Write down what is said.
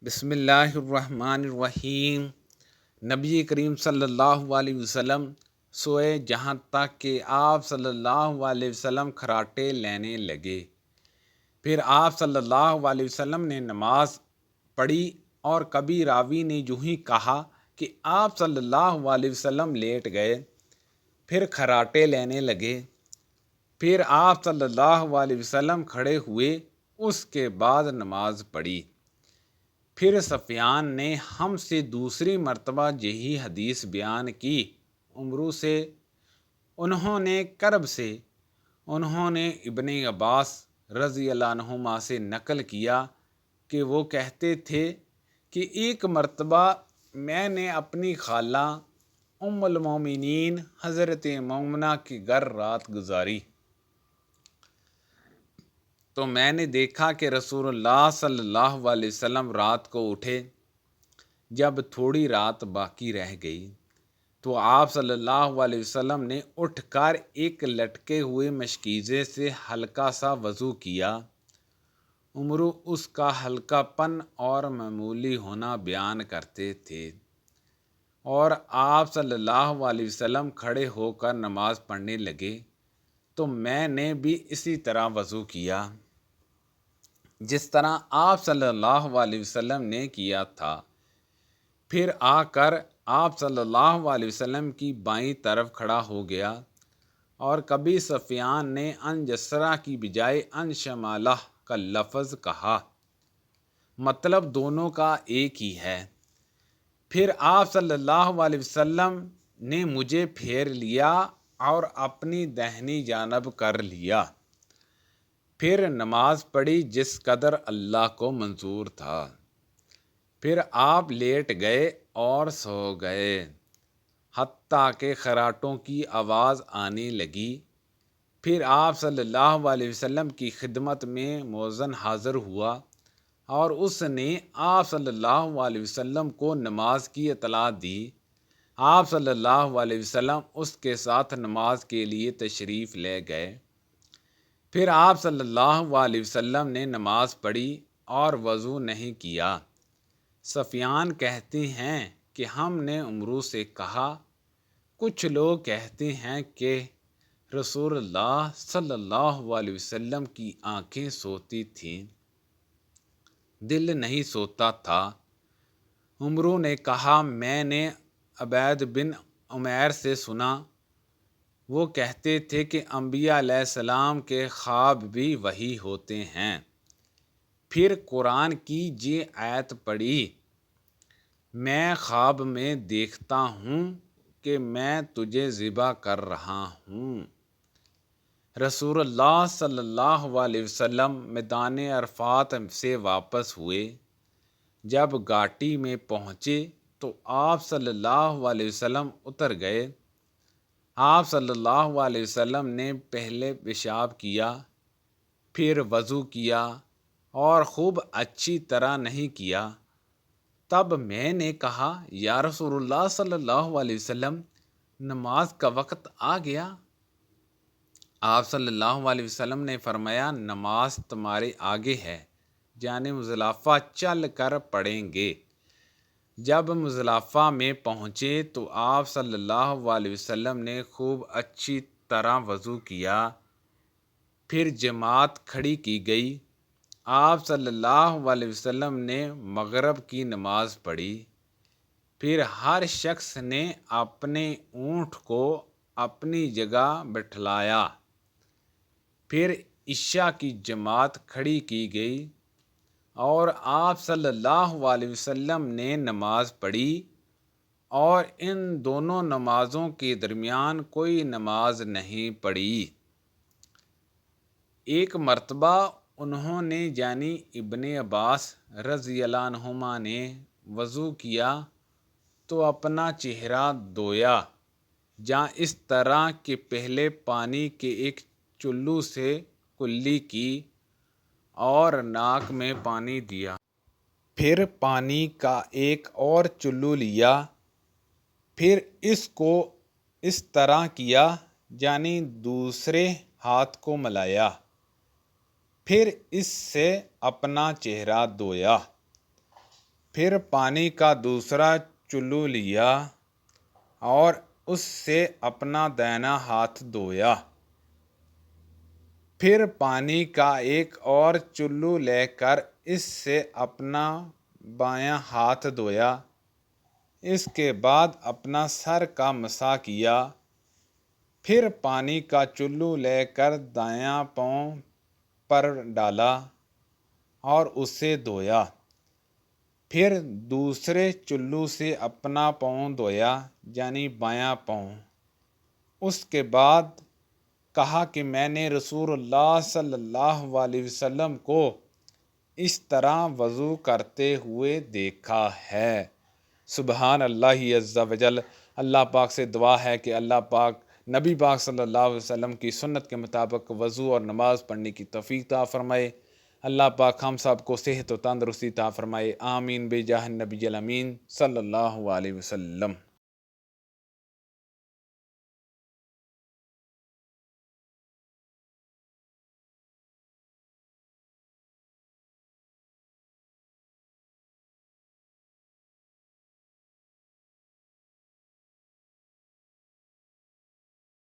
بسم اللہ الرحمن الرحیم۔ نبی کریم صلی اللہ علیہ وسلم سوئے جہاں تک کہ آپ صلی اللہ علیہ وسلم کھراٹے لینے لگے۔ پھر آپ صلی اللہ علیہ وسلم نے نماز پڑھی اور کبھی راوی نے یوں ہی کہا کہ آپ صلی اللہ علیہ وسلم لیٹ گئے، پھر کھراٹے لینے لگے۔ پھر آپ صلی اللہ علیہ وسلم کھڑے ہوئے، اس کے بعد نماز پڑھی۔ پھر سفیان نے ہم سے دوسری مرتبہ یہی حدیث بیان کی۔ عمرو سے، انہوں نے کرب سے، انہوں نے ابن عباس رضی اللہ عنہما سے نقل کیا کہ وہ کہتے تھے کہ ایک مرتبہ میں نے اپنی خالہ ام المومنین حضرت مومنہ کے گھر رات گزاری تو میں نے دیکھا کہ رسول اللہ صلی اللہ علیہ وسلم رات کو اٹھے۔ جب تھوڑی رات باقی رہ گئی تو آپ صلی اللہ علیہ وسلم نے اٹھ کر ایک لٹکے ہوئے مشکیزے سے ہلکا سا وضو کیا۔ عمرو اس کا ہلکا پن اور معمولی ہونا بیان کرتے تھے، اور آپ صلی اللہ علیہ وسلم کھڑے ہو کر نماز پڑھنے لگے تو میں نے بھی اسی طرح وضو کیا جس طرح آپ صلی اللہ علیہ وسلم نے کیا تھا۔ پھر آ کر آپ صلی اللہ علیہ وسلم کی بائیں طرف کھڑا ہو گیا، اور کبھی سفیان نے ان جسرہ کی بجائے ان شمالہ کا لفظ کہا، مطلب دونوں کا ایک ہی ہے۔ پھر آپ صلی اللہ علیہ وسلم نے مجھے پھیر لیا اور اپنی دہنی جانب کر لیا، پھر نماز پڑھی جس قدر اللہ کو منظور تھا۔ پھر آپ لیٹ گئے اور سو گئے، حتیٰ کہ خراٹوں کی آواز آنے لگی۔ پھر آپ صلی اللہ علیہ وسلم کی خدمت میں مؤذن حاضر ہوا، اور اس نے آپ صلی اللہ علیہ وسلم کو نماز کی اطلاع دی۔ آپ صلی اللہ علیہ وسلم اس کے ساتھ نماز کے لیے تشریف لے گئے۔ پھر آپ صلی اللہ علیہ وسلم نے نماز پڑھی اور وضو نہیں کیا۔ سفیان کہتے ہیں کہ ہم نے عمرو سے کہا، کچھ لوگ کہتے ہیں کہ رسول اللہ صلی اللہ علیہ وسلم کی آنکھیں سوتی تھیں، دل نہیں سوتا تھا۔ عمرو نے کہا، میں نے عبید بن عمیر سے سنا، وہ کہتے تھے کہ انبیاء علیہ السلام کے خواب بھی وحی ہوتے ہیں۔ پھر قرآن کی یہ آیت پڑھی، میں خواب میں دیکھتا ہوں کہ میں تجھے ذبح کر رہا ہوں۔ رسول اللہ صلی اللہ علیہ وسلم میدان عرفات سے واپس ہوئے۔ جب گھاٹی میں پہنچے تو آپ صلی اللہ علیہ وسلم اتر گئے۔ آپ صلی اللہ علیہ وسلم نے پہلے پیشاب کیا، پھر وضو کیا، اور خوب اچھی طرح نہیں کیا۔ تب میں نے کہا، یا رسول اللہ صلی اللہ علیہ وسلم، نماز کا وقت آ گیا۔ آپ صلی اللہ علیہ وسلم نے فرمایا، نماز تمہارے آگے ہے، یعنی مزدلفہ چل کر پڑھیں گے۔ جب مزدلفہ میں پہنچے تو آپ صلی اللہ علیہ وسلم نے خوب اچھی طرح وضو کیا، پھر جماعت کھڑی کی گئی۔ آپ صلی اللہ علیہ وسلم نے مغرب کی نماز پڑھی، پھر ہر شخص نے اپنے اونٹ کو اپنی جگہ بٹھلایا، پھر عشاء کی جماعت کھڑی کی گئی، اور آپ صلی اللہ علیہ وسلم نے نماز پڑھی، اور ان دونوں نمازوں کے درمیان کوئی نماز نہیں پڑھی۔ ایک مرتبہ انہوں نے یعنی ابن عباس رضی اللہ عنہما نے وضو کیا تو اپنا چہرہ دھویا، جہاں اس طرح کہ پہلے پانی کے ایک چلو سے کلی کی اور ناک میں پانی دیا، پھر پانی کا ایک اور چلو لیا، پھر اس کو اس طرح کیا یعنی دوسرے ہاتھ کو ملایا، پھر اس سے اپنا چہرہ دھویا۔ پھر پانی کا دوسرا چلو لیا اور اس سے اپنا دائنا ہاتھ دھویا۔ پھر پانی کا ایک اور چلو لے کر اس سے اپنا بایاں ہاتھ دھویا۔ اس کے بعد اپنا سر کا مسح کیا۔ پھر پانی کا چلو لے کر دایاں پاؤں پر ڈالا اور اسے دھویا۔ پھر دوسرے چلو سے اپنا پاؤں دھویا، یعنی بایاں پاؤں۔ اس کے بعد کہا کہ میں نے رسول اللہ صلی اللہ علیہ وسلم کو اس طرح وضو کرتے ہوئے دیکھا ہے۔ سبحان اللہ عز و جل۔ اللہ پاک سے دعا ہے کہ اللہ پاک نبی پاک صلی اللہ علیہ وسلم کی سنت کے مطابق وضو اور نماز پڑھنے کی توفیق عطا فرمائے۔ اللہ پاک ہم سب کو صحت و تندرستی عطا فرمائے۔ آمین بجاہ النبی الامین صلی اللہ علیہ وسلم۔